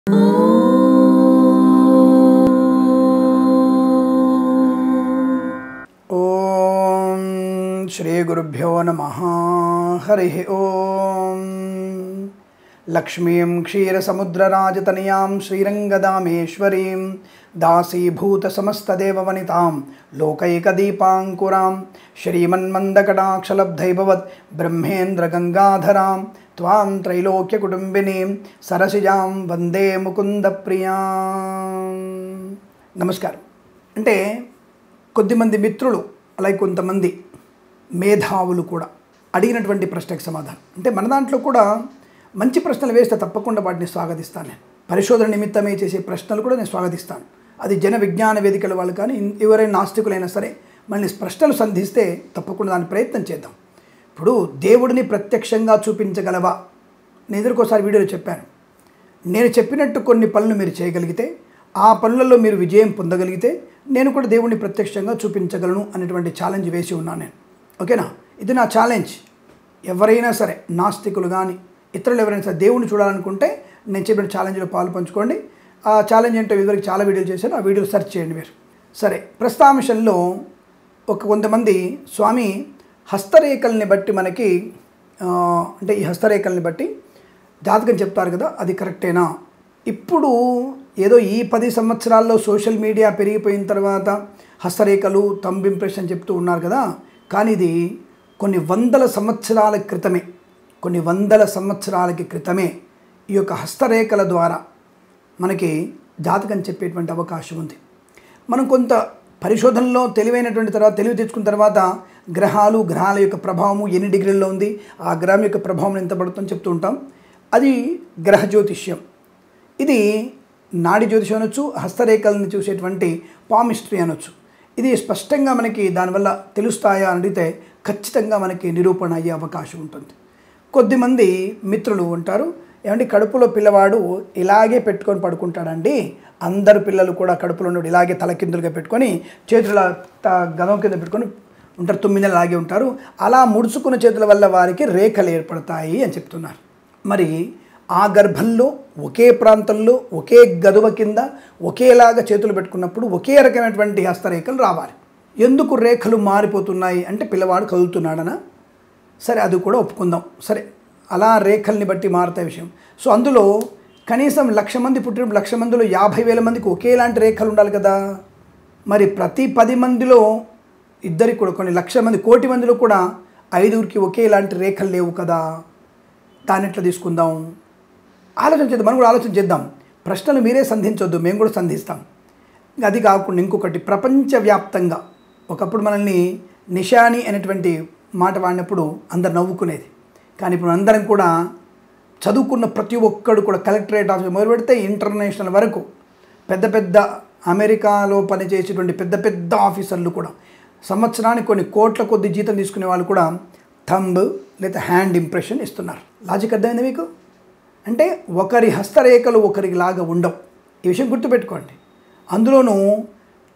ఓం శ్రీ గురుభ్యో నమః. హరి ఓం. లక్ష్మీం క్షీరసముద్రరాజతనయాం శ్రీరంగదామేశ్వరీం దాసీభూత సమస్తదేవవనితాం లోకైకదీపాంకురాం శ్రీమన్మందకటాక్షలబ్ధైభవత్ బ్రహ్మేంద్రగంగాధరాం త్వాం త్రైలోక్యకుటుంబినీం సరసిజాం వందే ముకుందప్రియాం. నమస్కారం. అంటే కొద్దిమంది మిత్రులు అలాగే కొంతమంది మేధావులు కూడా అడిగినటువంటి ప్రశ్నకు సమాధానం. అంటే మన దాంట్లో కూడా మంచి ప్రశ్నలు వేస్తే తప్పకుండా వాటిని స్వాగతిస్తాను. నేను పరిశోధన నిమిత్తమే చేసే ప్రశ్నలు కూడా నేను స్వాగతిస్తాను. అది జన విజ్ఞాన వేదికల వాళ్ళు కానీ ఎవరైనా నాస్తికులైనా సరే మళ్ళీ ప్రశ్నలు సంధిస్తే తప్పకుండా దాని ప్రయత్నం చేద్దాం. ఇప్పుడు దేవుడిని ప్రత్యక్షంగా చూపించగలవా? నేను ఎదురుకోసారి వీడియోలో చెప్పాను. నేను చెప్పినట్టు కొన్ని పనులు మీరు చేయగలిగితే, ఆ పనులలో మీరు విజయం పొందగలిగితే నేను కూడా దేవుడిని ప్రత్యక్షంగా చూపించగలను అనేటువంటి ఛాలెంజ్ వేసి ఉన్నాను నేను. ఓకేనా? ఇది నా ఛాలెంజ్. ఎవరైనా సరే నాస్తికులు కానీ ఇతరులు ఎవరైనా సరే దేవుడిని చూడాలనుకుంటే నేను చెప్పిన ఛాలెంజ్లో పాలు పంచుకోండి. ఆ ఛాలెంజ్ ఏంటో ఇదివరకు చాలా వీడియోలు చేశాను, ఆ వీడియోలు సెర్చ్ చేయండి మీరు. సరే, ప్రస్తాంశంలో కొంతమంది స్వామి హస్తరేఖల్ని బట్టి మనకి అంటే ఈ హస్తరేఖల్ని బట్టి జాతకం చెప్తారు కదా, అది కరెక్టేనా? ఇప్పుడు ఏదో ఈ 10 సంవత్సరాల్లో సోషల్ మీడియా పెరిగిపోయిన తర్వాత హస్తరేఖలు థంబ్ ఇంప్రెషన్ చెప్తూ ఉన్నారు కదా, కానీ ఇది కొన్ని వందల సంవత్సరాలకి క్రితమే ఈ యొక్క హస్తరేఖల ద్వారా మనకి జాతకం చెప్పేటువంటి అవకాశం ఉంది. మనం కొంత పరిశోధనలో తెలివి తెచ్చుకున్న తర్వాత గ్రహాల యొక్క ప్రభావము ఎన్ని డిగ్రీల్లో ఉంది, ఆ గ్రహం యొక్క ప్రభావం ఎంత పడుతుందని చెప్తూ ఉంటాం. అది గ్రహ జ్యోతిష్యం. ఇది నాడి జ్యోతిషం అనొచ్చు, హస్తరేఖలను చూసేటువంటి పామిస్ట్రీ అనొచ్చు. ఇది స్పష్టంగా మనకి దానివల్ల తెలుస్తాయా అని అడిగితే ఖచ్చితంగా మనకి నిరూపణ అయ్యే అవకాశం ఉంటుంది. కొద్దిమంది మిత్రులు ఉంటారు, ఏమంటే కడుపులో పిల్లవాడు ఇలాగే పెట్టుకొని పడుకుంటాడండి, అందరు పిల్లలు కూడా కడుపులో ఉన్నప్పుడు ఇలాగే తలకిందులుగా పెట్టుకొని చేతుల గదం కింద పెట్టుకొని ఉంటారు, 9 నెలలు అలాగే ఉంటారు, అలా ముడుచుకున్న చేతుల వల్ల వారికి రేఖలు ఏర్పడతాయి అని చెప్తున్నారు. మరి ఆ గర్భంలో ఒకే ప్రాంతంలో ఒకే గదువ కింద ఒకేలాగా చేతులు పెట్టుకున్నప్పుడు ఒకే రకమైనటువంటి హస్తరేఖలు రావాలి. ఎందుకు రేఖలు మారిపోతున్నాయి అంటే పిల్లవాడు కదులుతున్నాడనా? సరే, అది కూడా ఒప్పుకుందాం. సరే, అలా రేఖల్ని బట్టి మారుతాయి విషయం. సో అందులో కనీసం 1,00,000 మంది పుట్టినప్పుడు 1,00,000 మందిలో 50,000 మందికి ఒకేలాంటి రేఖలు ఉండాలి కదా. మరి ప్రతి 10 మందిలో ఇద్దరికి కూడా, కొన్ని 1,00,000 మంది, కోటి మందిలో కూడా 5గురికి ఒకేలాంటి రేఖలు లేవు కదా. దాన్ని ఎట్లా తీసుకుందాం? ఆలోచన చేద్దాం, మనం కూడా ఆలోచన చేద్దాం. ప్రశ్నలు మీరే సంధించొద్దు, మేము కూడా సంధిస్తాం. అది కాకుండా ఇంకొకటి, ప్రపంచవ్యాప్తంగా ఒకప్పుడు మనల్ని నిషాని అనేటువంటి మాట వాడినప్పుడు అందరు నవ్వుకునేది. కానీ ఇప్పుడు అందరం కూడా చదువుకున్న ప్రతి ఒక్కడు కూడా కలెక్టరేట్ ఆఫీస్ మొదలు పెడితే ఇంటర్నేషనల్ వరకు పెద్ద అమెరికాలో పనిచేసేటువంటి పెద్ద ఆఫీసర్లు కూడా సంవత్సరానికి కొన్ని కోట్ల కొద్ది జీతం తీసుకునే వాళ్ళు కూడా థంబ్ లేదా హ్యాండ్ ఇంప్రెషన్ ఇస్తున్నారు. లాజిక్ అర్థమైంది మీకు? అంటే ఒకరి హస్తరేఖలు ఒకరికి లాగా ఉండవు. ఈ విషయం గుర్తుపెట్టుకోండి. అందులోనూ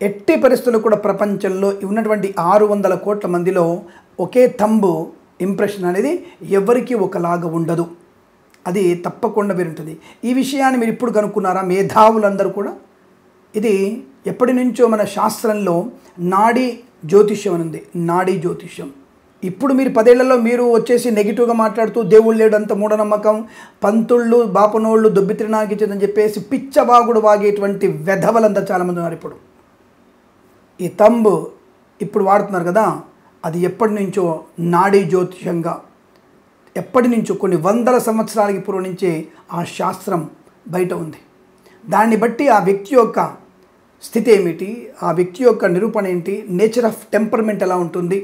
ఎట్టి పరిస్థితుల్లో కూడా ప్రపంచంలో ఉన్నటువంటి 600 కోట్ల మందిలో ఒకే థంబ్ ఇంప్రెషన్ అనేది ఎవరికి ఒకలాగా ఉండదు. అది తప్పకుండా వేరుంటుంది. ఈ విషయాన్ని మీరు ఇప్పుడు కనుక్కున్నారా? మేధావులందరూ కూడా ఇది ఎప్పటి నుంచో మన శాస్త్రంలో నాడీ జ్యోతిష్యం అని ఉంది. నాడీ జ్యోతిష్యం. ఇప్పుడు మీరు 10 ఏళ్లలో మీరు వచ్చేసి నెగిటివ్గా మాట్లాడుతూ దేవుళ్ళు లేడు, అంత మూఢనమ్మకం, పంతుళ్ళు బాపనోళ్ళు దొబ్బిత్రినాకి ఇచ్చేదని చెప్పేసి పిచ్చవాగుడు వాగేటువంటి వెధవలంతా చాలామంది ఉన్నారు. ఇప్పుడు ఈ థంబ్ ఇప్పుడు వాడుతున్నారు కదా, అది ఎప్పటి నుంచో నాడీ జ్యోతిషంగా ఎప్పటి నుంచో కొన్ని వందల సంవత్సరాలకి పూర్వం నుంచే ఆ శాస్త్రం బయట ఉంది. దాన్ని బట్టి ఆ వ్యక్తి యొక్క స్థితి ఏమిటి, ఆ వ్యక్తి యొక్క నిరూపణ ఏంటి, నేచర్ ఆఫ్ టెంపర్మెంట్ ఎలా ఉంటుంది,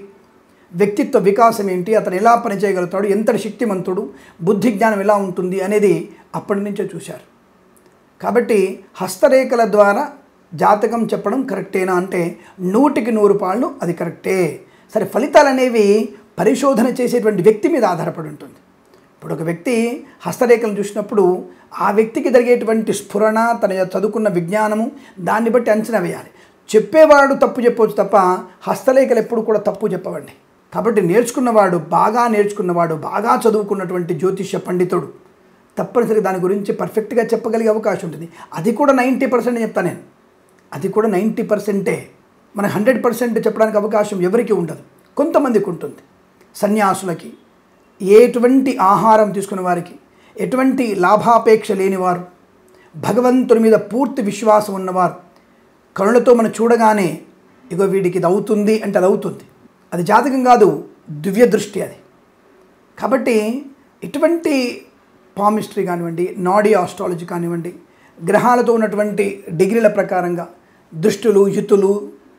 వ్యక్తిత్వ వికాసం ఏంటి, అతను ఎలా పనిచేయగలుగుతాడు, ఎంతటి శక్తిమంతుడు, బుద్ధి జ్ఞానం ఎలా ఉంటుంది అనేది అప్పటి నుంచే చూశారు. కాబట్టి హస్తరేఖల ద్వారా జాతకం చెప్పడం కరెక్టేనా అంటే 100కి 100 పాళ్ళు అది కరెక్టే. సరే, ఫలితాలు అనేవి పరిశోధన చేసేటువంటి వ్యక్తి మీద ఆధారపడి ఉంటుంది. ఇప్పుడు ఒక వ్యక్తి హస్తరేఖలను చూసినప్పుడు ఆ వ్యక్తికి జరిగేటువంటి స్ఫురణ, తన చదువుకున్న విజ్ఞానము, దాన్ని బట్టి అంచనా వేయాలి. చెప్పేవాడు తప్పు చెప్పవచ్చు తప్ప హస్తరేఖలు ఎప్పుడు కూడా తప్పు చెప్పవండి. కాబట్టి బాగా నేర్చుకున్నవాడు, బాగా చదువుకున్నటువంటి జ్యోతిష్య పండితుడు తప్పనిసరిగా దాని గురించి పర్ఫెక్ట్గా చెప్పగలిగే అవకాశం ఉంటుంది. అది కూడా 90% చెప్తాను నేను. అది కూడా 90%. మన 100% చెప్పడానికి అవకాశం ఎవరికి ఉండదు, కొంతమందికి ఉంటుంది. సన్యాసులకి, ఎటువంటి ఆహారం తీసుకునే వారికి, ఎటువంటి లాభాపేక్ష లేనివారు, భగవంతుని మీద పూర్తి విశ్వాసం ఉన్నవారు, కనులతో మనం చూడగానే ఇగో వీడికి ఇది అవుతుంది అంటే అది అవుతుంది. అది జాతకం కాదు, దివ్య దృష్టి అది. కాబట్టి ఇటువంటి పామిస్ట్రీ కానివ్వండి, నాడీ ఆస్ట్రాలజీ కానివ్వండి, గ్రహాలతో ఉన్నటువంటి డిగ్రీల ప్రకారంగా దృష్టులు, యుతులు,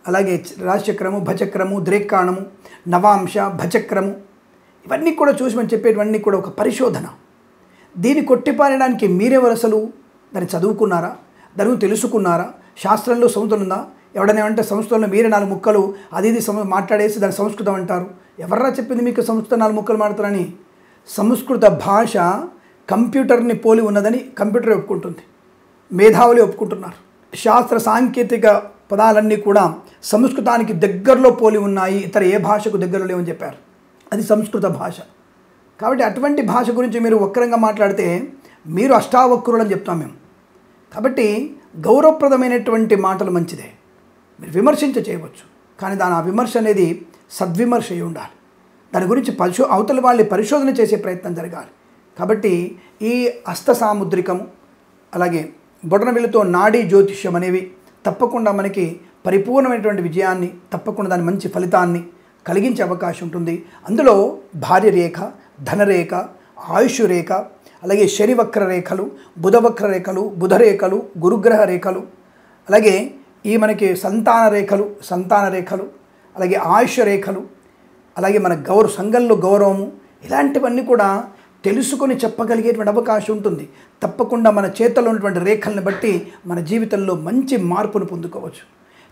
అలాగే రాశిచక్రము, భచక్రము, ద్రేక్కాణము, నవాంశ, భచక్రము, ఇవన్నీ కూడా చూసి మనం చెప్పేటివన్నీ కూడా ఒక పరిశోధన. దీన్ని కొట్టిపారడానికి మీరెవరు అసలు? దాన్ని చదువుకున్నారా? దాన్ని తెలుసుకున్నారా? శాస్త్రంలో సంస్కృతం ఉందా? ఎవడనే అంటే సంస్కృతంలో మీరే 4 ముక్కలు అది ఇది మాట్లాడేసి దాన్ని సంస్కృతం అంటారు. ఎవర్రా చెప్పింది మీకు సంస్కృతం 4 ముక్కలు మాట్లాడతారని? సంస్కృత భాష కంప్యూటర్ని పోలి ఉన్నదని కంప్యూటర్ ఒప్పుకుంటుంది, మేధావులు ఒప్పుకుంటున్నారు. శాస్త్ర సాంకేతిక పదాలన్నీ కూడా సంస్కృతానికి దగ్గరలో పోలి ఉన్నాయి, ఇతర ఏ భాషకు దగ్గరలో లేవని చెప్పారు. అది సంస్కృత భాష. కాబట్టి అటువంటి భాష గురించి మీరు వక్రంగా మాట్లాడితే మీరు అష్టావక్రులు అని చెప్తాం మేము. కాబట్టి గౌరవప్రదమైనటువంటి మాటలు మంచిదే, మీరు విమర్శించ చేయవచ్చు, కానీ ఆ విమర్శ అనేది సద్విమర్శ అయి ఉండాలి. దాని గురించి అవతల వాళ్ళని పరిశోధన చేసే ప్రయత్నం జరగాలి. కాబట్టి ఈ హస్త సాముద్రికము, అలాగే బొటనవేలుతో నాడీ జ్యోతిష్యం అనేవి తప్పకుండా మనకి పరిపూర్ణమైనటువంటి విజయాన్ని, తప్పకుండా దాని మంచి ఫలితాన్ని కలిగించే అవకాశం ఉంటుంది. అందులో భార్య రేఖ, ధనరేఖ, ఆయుష్ రేఖ, అలాగే శనివక్ర రేఖలు, బుధవక్ర రేఖలు, బుధరేఖలు, గురుగ్రహ రేఖలు, అలాగే ఈ మనకి సంతాన రేఖలు, అలాగే ఆయుష్ రేఖలు, అలాగే మన సంఘంలో గౌరవము, ఇలాంటివన్నీ కూడా తెలుసుకొని చెప్పగలిగేటువంటి అవకాశం ఉంటుంది. తప్పకుండా మన చేతుల్లో ఉన్నటువంటి రేఖల్ని బట్టి మన జీవితంలో మంచి మార్పును పొందుకోవచ్చు.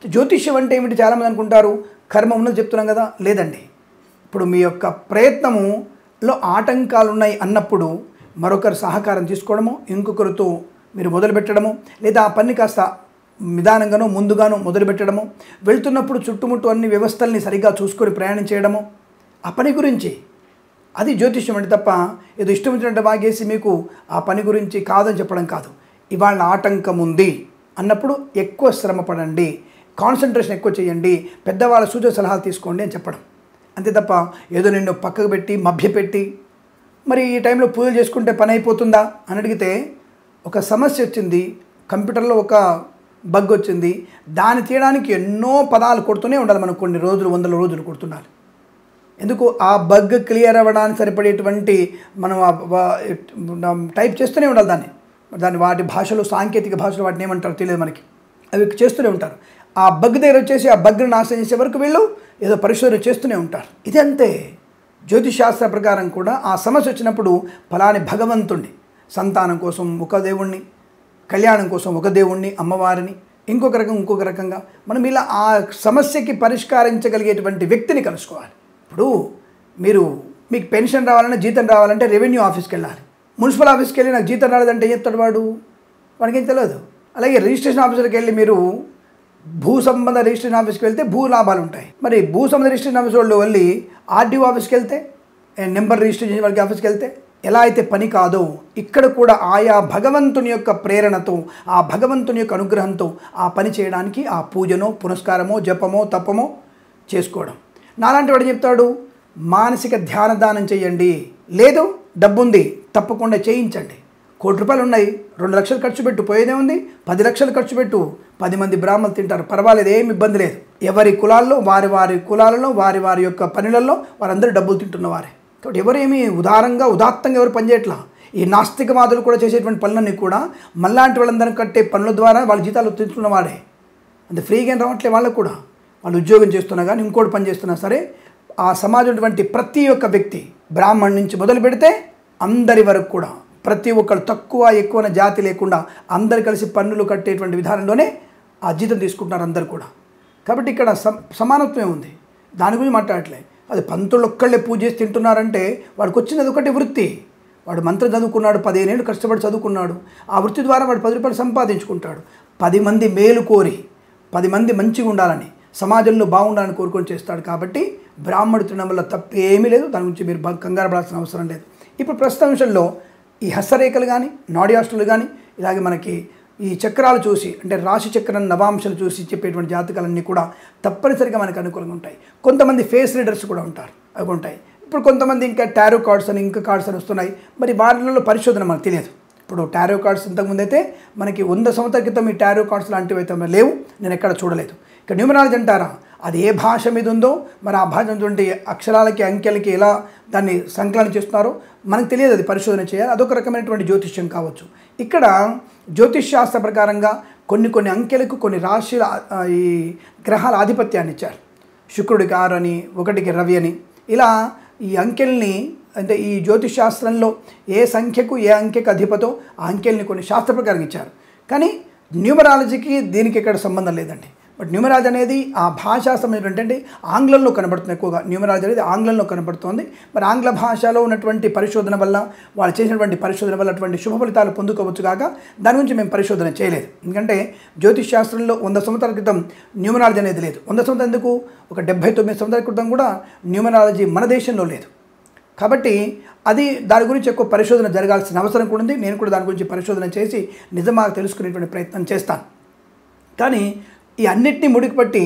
జ్యోతిష్యం అంటే ఏమిటి? చాలామంది అనుకుంటారు కర్మ ఉన్నది చెప్తున్నాం కదా. లేదండి. ఇప్పుడు మీ యొక్క ప్రయత్నములో ఆటంకాలు ఉన్నాయి అన్నప్పుడు మరొకరు సహకారం తీసుకోవడము, ఇంకొకరితో మీరు మొదలుపెట్టడము, లేదా ఆ పని కాస్త నిదానంగానో ముందుగానో మొదలుపెట్టడము, వెళ్తున్నప్పుడు చుట్టుముట్టు అన్ని వ్యవస్థల్ని సరిగ్గా చూసుకొని ప్రయాణం చేయడము, ఆ పని గురించి. అది జ్యోతిష్యం అంటే తప్ప ఏదో ఇష్టం వచ్చినట్టు వాగేసి మీకు ఆ పని గురించి కాదని చెప్పడం కాదు. ఇవాళ ఆటంకం ఉంది అన్నప్పుడు ఎక్కువ శ్రమ పడండి, కాన్సన్ట్రేషన్ ఎక్కువ చేయండి, పెద్దవాళ్ళ సూచన సలహాలు తీసుకోండి అని చెప్పడం. అంతే తప్ప ఏదో నిన్ను పక్కకు పెట్టి మభ్యపెట్టి మరి ఈ టైంలో పూజలు చేసుకుంటే పని అయిపోతుందా అని అడిగితే, ఒక సమస్య వచ్చింది, కంప్యూటర్లో ఒక బగ్ వచ్చింది, దాన్ని తీయడానికి ఎన్నో పదాలు కొడుతూనే ఉండాలి. మనం కొన్ని రోజులు, 100 రోజులు కొడుతుండాలి. ఎందుకు? ఆ బగ్ క్లియర్ అవ్వడానికి సరిపడేటువంటి మనం టైప్ చేస్తూనే ఉండాలి దాన్ని వాటి భాషలో, సాంకేతిక భాషలో వాటిని ఏమంటారో తెలియదు మనకి, అవి చేస్తూనే ఉంటారు. ఆ బగ్ దగ్గర వచ్చేసి ఆ బగ్ని నాశనం చేసే వరకు వీళ్ళు ఏదో పరిశోధన చేస్తూనే ఉంటారు. ఇదంతే. జ్యోతిశాస్త్ర ప్రకారం కూడా ఆ సమస్య వచ్చినప్పుడు ఫలాని భగవంతుణ్ణి, సంతానం కోసం ఒక దేవుణ్ణి, కళ్యాణం కోసం ఒక దేవుణ్ణి, అమ్మవారిని, ఇంకొక రకంగా మనం ఇలా ఆ సమస్యకి పరిష్కరించగలిగేటువంటి వ్యక్తిని కలుసుకోవాలి. ఇప్పుడు మీకు పెన్షన్ రావాలన్నా, జీతం రావాలంటే రెవెన్యూ ఆఫీస్కి వెళ్ళాలి. మున్సిపల్ ఆఫీస్కి వెళ్ళి నాకు జీతం రాలేదంటే ఏం చెప్తాడు వాడికి ఏం తెలియదు. అలాగే రిజిస్ట్రేషన్ ఆఫీసర్కి వెళ్ళి మీరు భూ సంబంధ రిజిస్ట్రేషన్ ఆఫీస్కి వెళ్తే భూ లాభాలు ఉంటాయి. మరి భూ సంబంధ రిజిస్ట్రేషన్ ఆఫీస్ వాళ్ళు వెళ్ళి ఆర్డీఓ ఆఫీస్కి వెళ్తే, నెంబర్ రిజిస్ట్రేషన్ వాళ్ళకి ఆఫీస్కి వెళ్తే ఎలా అయితే పని కాదో, ఇక్కడ కూడా ఆయా భగవంతుని యొక్క ప్రేరణతో, ఆ భగవంతుని యొక్క అనుగ్రహంతో ఆ పని చేయడానికి ఆ పూజనో, పునస్కారమో, జపమో, తపమో చేసుకోవడం. నాలాంటి వాడు చెప్తాడు మానసిక ధ్యాన దానం చేయండి, లేదు డబ్బుంది తప్పకుండా చేయించండి. ₹1,00,000 ఉన్నాయి, 2 లక్షలు ఖర్చు పెట్టు, పోయేదే ఉంది, 10 లక్షలు ఖర్చు పెట్టు, 10 మంది బ్రాహ్మణులు తింటారు, పర్వాలేదు, ఏమి ఇబ్బంది లేదు. ఎవరి కులాల్లో వారి కులాలలో వారి యొక్క పనులలో వారందరూ డబ్బులు తింటున్నవారే. కాబట్టి ఎవరేమి ఉదాత్తంగా ఎవరు పనిచేయట్లా. ఈ నాస్తికవాదులు కూడా చేసేటువంటి పనులన్నీ కూడా మళ్ళాంటి వాళ్ళందరూ కట్టే పనుల ద్వారా వాళ్ళ జీతాలు తింటున్నవాడే. అంత ఫ్రీగా రావట్లే వాళ్ళకు కూడా. వాళ్ళు ఉద్యోగం చేస్తున్నా కానీ ఇంకోటి పని చేస్తున్నా సరే, ఆ సమాజం ప్రతి ఒక్క వ్యక్తి, బ్రాహ్మణ్ నుంచి మొదలు పెడితే అందరి వరకు కూడా ప్రతి ఒక్కరు తక్కువ ఎక్కువ జాతి లేకుండా అందరు కలిసి పన్నులు కట్టేటువంటి విధానంలోనే ఆ జీతం తీసుకుంటున్నారు అందరు కూడా. కాబట్టి ఇక్కడ సమానత్వమే ఉంది, దాని గురించి మాట్లాడట్లే. అది పంతులు ఒక్కళ్ళే పూజ చేసి తింటున్నారంటే వాడికి వచ్చినది ఒకటి వృత్తి. వాడు మంత్రం చదువుకున్నాడు, 15 ఏళ్ళు కష్టపడి చదువుకున్నాడు, ఆ వృత్తి ద్వారా వాడు 10 రూపాయలు సంపాదించుకుంటాడు. 10 మంది మేలు కోరి, 10 మంది మంచిగా ఉండాలని, సమాజంలో బాగుండాలని కోరుకొని చేస్తాడు. కాబట్టి బ్రాహ్మణుడు తినడం వల్ల తప్పేమీ లేదు, దాని గురించి మీరు కంగారు పడాల్సిన అవసరం లేదు. ఇప్పుడు ప్రస్తుత అంశంలో ఈ హస్తరేఖలు కానీ నాడీ కానీ ఇలాగే మనకి ఈ చక్రాలు చూసి అంటే రాశి చక్రం నవాంశాలు చూసి చెప్పేటువంటి జాతకాలన్నీ కూడా తప్పనిసరిగా మనకు అనుకూలంగా ఉంటాయి. కొంతమంది ఫేస్ రీడర్స్ కూడా ఉంటారు, అవి ఉంటాయి. ఇప్పుడు కొంతమంది ఇంకా టారో కార్డ్స్ అని ఇంకా కార్డ్స్ అని వస్తున్నాయి. మరి వాటిలో పరిశోధన మనకు తెలియదు. ఇప్పుడు టారో కార్డ్స్ ఇంతకుముందు అయితే మనకి 100 సంవత్సరాల క్రితం ఈ టారో కార్డ్స్ లాంటివి అయితే లేవు, నేను ఎక్కడ చూడలేదు. ఇక న్యూమరాలజీ అంటారా, అది ఏ భాష మీద ఉందో మరి ఆ భాష ఉన్నటువంటి అక్షరాలకి అంకెలకి ఎలా దాన్ని సంకలనం చేస్తున్నారో మనకు తెలియదు, అది పరిశోధన చేయాలి. అదొక రకమైనటువంటి జ్యోతిష్యం కావచ్చు. ఇక్కడ జ్యోతిష్ శాస్త్ర ప్రకారంగా కొన్ని అంకెలకు కొన్ని రాశుల ఈ గ్రహాల ఆధిపత్యాన్ని ఇచ్చారు. శుక్రుడికి 6 అని, 1కి రవి అని, ఇలా ఈ అంకెల్ని అంటే ఈ జ్యోతిష్ శాస్త్రంలో ఏ సంఖ్యకు ఏ అంకెకు అధిపతో ఆ అంకెల్ని కొన్ని శాస్త్ర ప్రకారం ఇచ్చారు. కానీ న్యూమరాలజీకి దీనికి ఎక్కడ సంబంధం లేదండి. బట్ న్యూమరాలజీ అనేది ఆ భాషా సంబంధం ఏంటంటే ఆంగ్లంలో కనబడుతుంది. ఎక్కువగా న్యూమరాలజీ అనేది ఆంగ్లంలో కనబడుతుంది. మరి ఆంగ్ల భాషలో ఉన్నటువంటి పరిశోధన వల్ల వాళ్ళు చేసినటువంటి పరిశోధన వల్ల అటువంటి శుభ ఫలితాలు పొందుకోవచ్చు కాక దాని గురించి మేము పరిశోధన చేయలేదు. ఎందుకంటే జ్యోతిష్ శాస్త్రంలో 100 సంవత్సరాల క్రితం న్యూమరాలజీ అనేది లేదు. 100 సంవత్సరాలు ఎందుకు, ఒక 79 సంవత్సరాల క్రితం కూడా న్యూమరాలజీ మన దేశంలో లేదు. కాబట్టి అది దాని గురించి ఎక్కువ పరిశోధన జరగాల్సిన అవసరం కూడా ఉంది. నేను కూడా దాని గురించి పరిశోధన చేసి నిజంగా తెలుసుకునేటువంటి ప్రయత్నం చేస్తాను. కానీ ఈ అన్నిటినీ ముడిపట్టి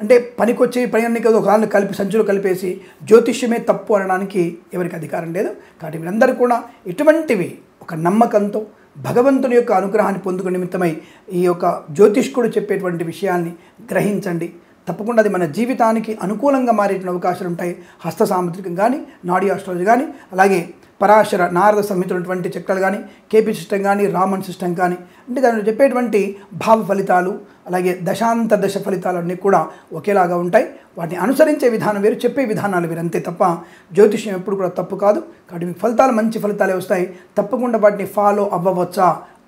అంటే పనికొచ్చి పని కదా ఒక వాళ్ళని కలిపి సంచులు కలిపేసి జ్యోతిష్యమే తప్పు అనడానికి ఎవరికి అధికారం లేదు. కాబట్టి మీరందరూ కూడా ఇటువంటివి ఒక నమ్మకంతో భగవంతుని యొక్క అనుగ్రహాన్ని పొందుకునే నిమిత్తమై ఈ యొక్క జ్యోతిష్కుడు చెప్పేటువంటి విషయాన్ని గ్రహించండి. తప్పకుండా అది మన జీవితానికి అనుకూలంగా మారేటువంటి అవకాశాలు ఉంటాయి. హస్త సాముద్రికం కానీ, నాడీ ఆస్ట్రాలజీ కానీ, అలాగే పరాశర నారద సంహితున్నటువంటి చక్రాలు కానీ, కేపీ సిస్టమ్ కానీ, రామన్ సిస్టమ్ కానీ, అంటే దానిలో చెప్పేటువంటి భావ ఫలితాలు అలాగే దశాంత దశ ఫలితాలు అన్నీ కూడా ఒకేలాగా ఉంటాయి. వాటిని అనుసరించే విధానం వేరు, చెప్పే విధానాలు వేరు, అంతే తప్ప జ్యోతిష్యం ఎప్పుడు కూడా తప్పు కాదు. కాబట్టి మీకు ఫలితాలు మంచి ఫలితాలే వస్తాయి. తప్పకుండా వాటిని ఫాలో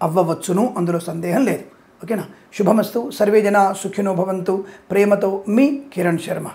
అవ్వవచ్చును, అందులో సందేహం లేదు. ఓకేనా? శుభమస్తు. సర్వే జనా సుఖినో భవంతు. ప్రేమతో మీ కిరణ్ శర్మ.